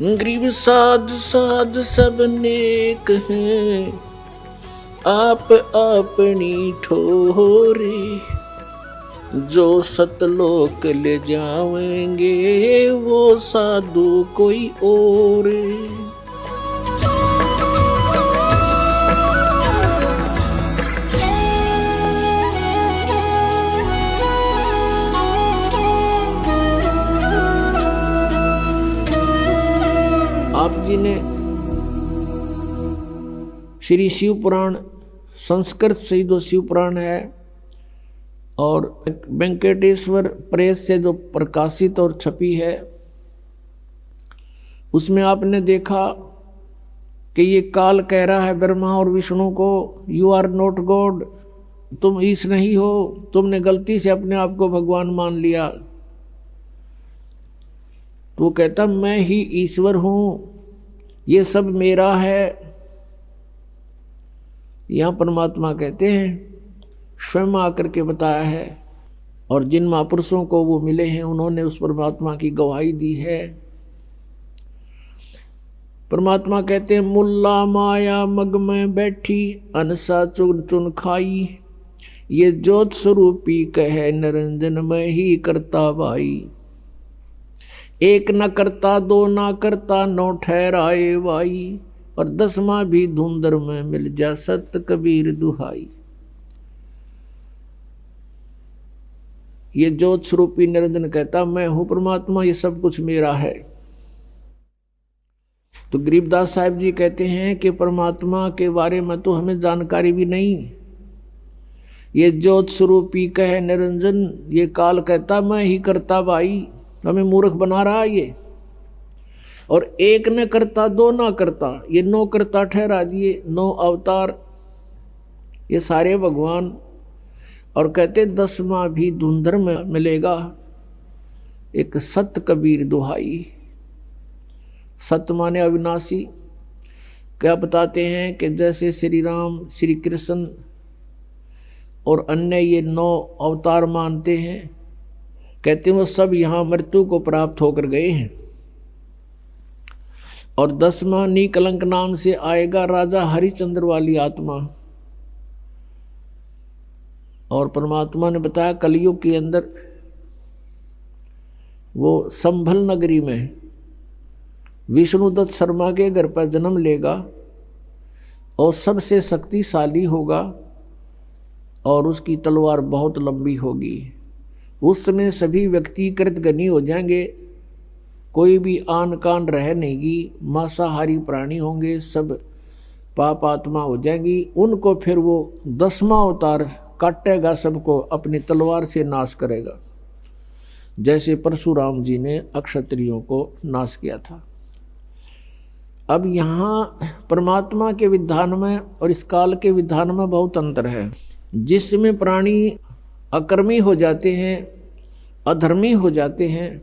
गरीब साध साध सब नेक हैं, आप अपनी ठोरे। जो सतलोक ले जाएंगे वो साधु कोई और। आप जी ने श्री शिव पुराण, संस्कृत शहीदों शिव पुराण है और वेंकटेश्वर प्रेस से जो प्रकाशित और छपी है, उसमें आपने देखा कि ये काल कह रहा है ब्रह्मा और विष्णु को, यू आर नॉट गॉड, तुम ईश नहीं हो, तुमने गलती से अपने आप को भगवान मान लिया। तो वो कहता मैं ही ईश्वर हूं, ये सब मेरा है। यहां परमात्मा कहते हैं स्वयं आकर के बताया है, और जिन महापुरुषों को वो मिले हैं उन्होंने उस परमात्मा की गवाही दी है। परमात्मा कहते हैं मुल्ला माया मग में बैठी, अनसा चुन चुन खाई, ये ज्योत स्वरूपी कहे निरंजन में ही करता भाई। एक न करता दो न करता नौ ठहराए भाई, और 10वां भी धुंधर में मिल जा सत कबीर दुहाई। ये ज्योत स्वरूपी निरंजन कहता मैं हूं परमात्मा, ये सब कुछ मेरा है। तो गरीबदास साहब जी कहते हैं कि परमात्मा के बारे में तो हमें जानकारी भी नहीं। ये ज्योत स्वरूपी कहे निरंजन, ये काल कहता मैं ही करता भाई, हमें मूर्ख बना रहा ये। और एक न करता दो ना करता, ये 9 करता ठहरा दिए, 9 अवतार ये सारे भगवान। और कहते 10वां भी धुंधर में मिलेगा, एक सत कबीर दुहाई। सत माने अविनाशी। क्या बताते हैं कि जैसे श्री राम, श्री कृष्ण और अन्य ये 9 अवतार मानते हैं, कहते हैं वो सब यहां मृत्यु को प्राप्त होकर गए हैं। और 10वां निकलंक नाम से आएगा राजा हरिश्चंद्र वाली आत्मा। और परमात्मा ने बताया कलयुग के अंदर वो संभल नगरी में विष्णुदत्त शर्मा के घर पर जन्म लेगा और सबसे शक्तिशाली होगा और उसकी तलवार बहुत लंबी होगी। उस समय सभी व्यक्ति कृतघ्नी हो जाएंगे, कोई भी आन कान रह नहीं, मांसाहारी प्राणी होंगे, सब पाप आत्मा हो जाएंगी। उनको फिर वो 10वां अवतार काटेगा, सबको अपनी तलवार से नाश करेगा, जैसे परशुराम जी ने अक्षत्रियों को नाश किया था। अब यहाँ परमात्मा के विधान में और इस काल के विधान में बहुत अंतर है। जिसमें प्राणी अकर्मी हो जाते हैं, अधर्मी हो जाते हैं,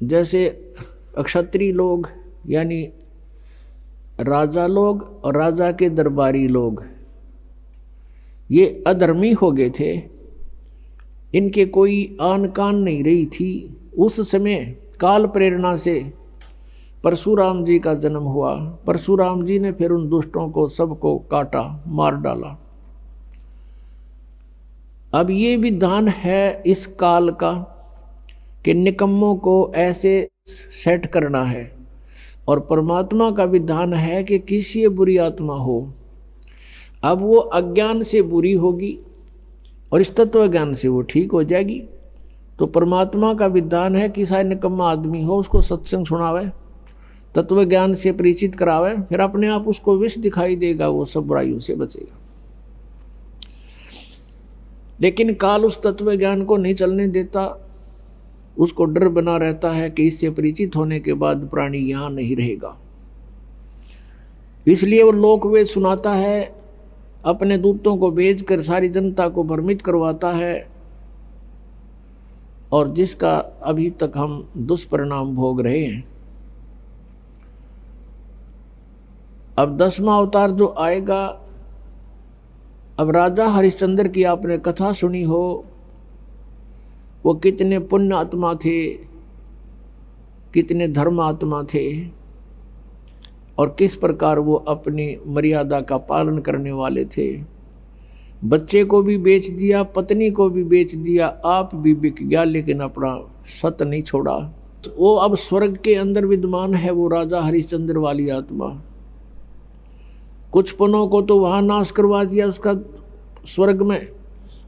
जैसे अक्षत्रिय लोग यानी राजा लोग और राजा के दरबारी लोग, ये अधर्मी हो गए थे, इनके कोई आन कान नहीं रही थी। उस समय काल प्रेरणा से परशुराम जी का जन्म हुआ। परशुराम जी ने फिर उन दुष्टों को सबको काटा, मार डाला। अब ये विधान है इस काल का कि निकम्मों को ऐसे सेट करना है, और परमात्मा का विधान है कि किसी बुरी आत्मा हो, अब वो अज्ञान से बुरी होगी और इस तत्व ज्ञान से वो ठीक हो जाएगी। तो परमात्मा का विधान है कि सारे निकम्मा आदमी हो उसको सत्संग सुनावे, तत्व ज्ञान से परिचित करावे, फिर अपने आप उसको विष दिखाई देगा, वो सब बुराइयों से बचेगा। लेकिन काल उस तत्व ज्ञान को नहीं चलने देता, उसको डर बना रहता है कि इससे परिचित होने के बाद प्राणी यहां नहीं रहेगा। इसलिए वो लोकवेद सुनाता है, अपने दूतों को भेजकर सारी जनता को भ्रमित करवाता है, और जिसका अभी तक हम दुष्परिणाम भोग रहे हैं। अब 10वां अवतार जो आएगा, अब राजा हरिश्चंद्र की आपने कथा सुनी हो, वो कितने पुण्य आत्मा थे, कितने धर्मात्मा थे और किस प्रकार वो अपनी मर्यादा का पालन करने वाले थे। बच्चे को भी बेच दिया, पत्नी को भी बेच दिया, आप भी बिक गया, लेकिन अपना सत नहीं छोड़ा। वो अब स्वर्ग के अंदर विद्यमान है, वो राजा हरिश्चंद्र वाली आत्मा। कुछ पनों को तो वहां नाश करवा दिया उसका स्वर्ग में,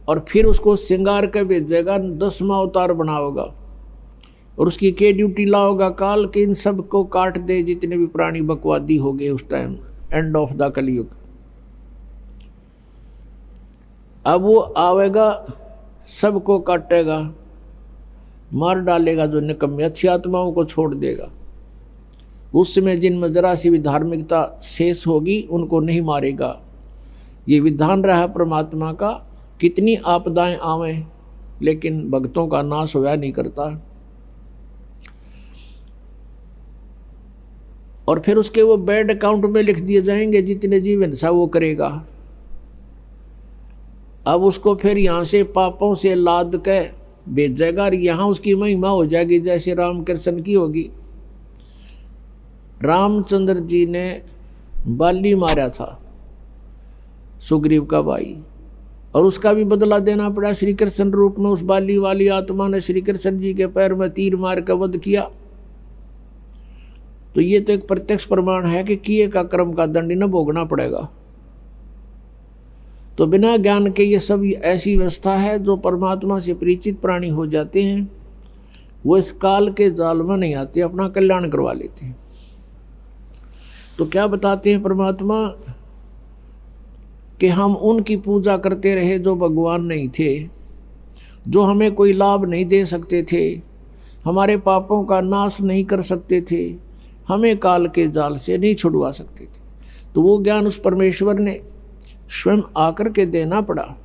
और फिर उसको श्रृंगार कर भेजेगा, 10वां अवतार बनाओगा और उसकी के ड्यूटी लाओगा काल के इन सब को काट दे, जितने भी प्राणी बकवादी हो गए उस टाइम, एंड ऑफ द कलयुग। अब वो आवेगा, सबको काटेगा, मार डालेगा जो निकम्मे, अच्छी आत्माओं को छोड़ देगा। उस समय जिनमें जरा सी भी धार्मिकता शेष होगी उनको नहीं मारेगा। ये विधान रहा परमात्मा का, कितनी आपदाएं आवें लेकिन भक्तों का नाश होया नहीं करता। और फिर उसके वो बैड अकाउंट में लिख दिए जाएंगे, जितने जीव हिंसा वो करेगा। अब उसको फिर यहाँ से पापों से लाद के भेजेगा और यहाँ उसकी महिमा हो जाएगी जैसे रामकृष्ण की होगी। रामचंद्र जी ने बाली मारा था सुग्रीव का भाई, और उसका भी बदला देना पड़ा श्री कृष्ण रूप में। उस बाली वाली आत्मा ने श्री कृष्ण जी के पैर में तीर मार कर वध किया। तो ये तो एक प्रत्यक्ष प्रमाण है कि किए का कर्म का दंड न भोगना पड़ेगा। तो बिना ज्ञान के ये सब ऐसी व्यवस्था है, जो परमात्मा से परिचित प्राणी हो जाते हैं वो इस काल के जाल में नहीं आते, अपना कल्याण करवा लेते हैं। तो क्या बताते हैं परमात्मा कि हम उनकी पूजा करते रहे जो भगवान नहीं थे, जो हमें कोई लाभ नहीं दे सकते थे, हमारे पापों का नाश नहीं कर सकते थे, हमें काल के जाल से नहीं छुड़वा सकते थे। तो वो ज्ञान उस परमेश्वर ने स्वयं आकर के देना पड़ा।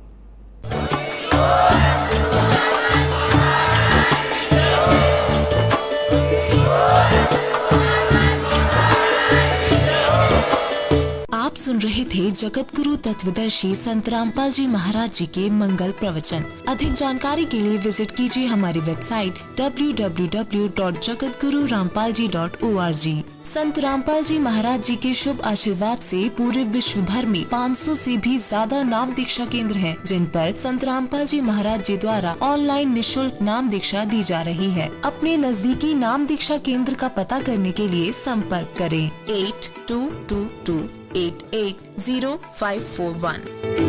आप सुन रहे थे जगत गुरु तत्वदर्शी संत रामपाल जी महाराज जी के मंगल प्रवचन। अधिक जानकारी के लिए विजिट कीजिए हमारी वेबसाइट www.jagatgururampalji.org। संत रामपाल जी महाराज जी के शुभ आशीर्वाद से पूरे विश्व भर में 500 से भी ज्यादा नाम दीक्षा केंद्र हैं, जिन पर संत रामपाल जी महाराज जी द्वारा ऑनलाइन निशुल्क नाम दीक्षा दी जा रही है। अपने नजदीकी नाम दीक्षा केंद्र का पता करने के लिए संपर्क करें 8222880541।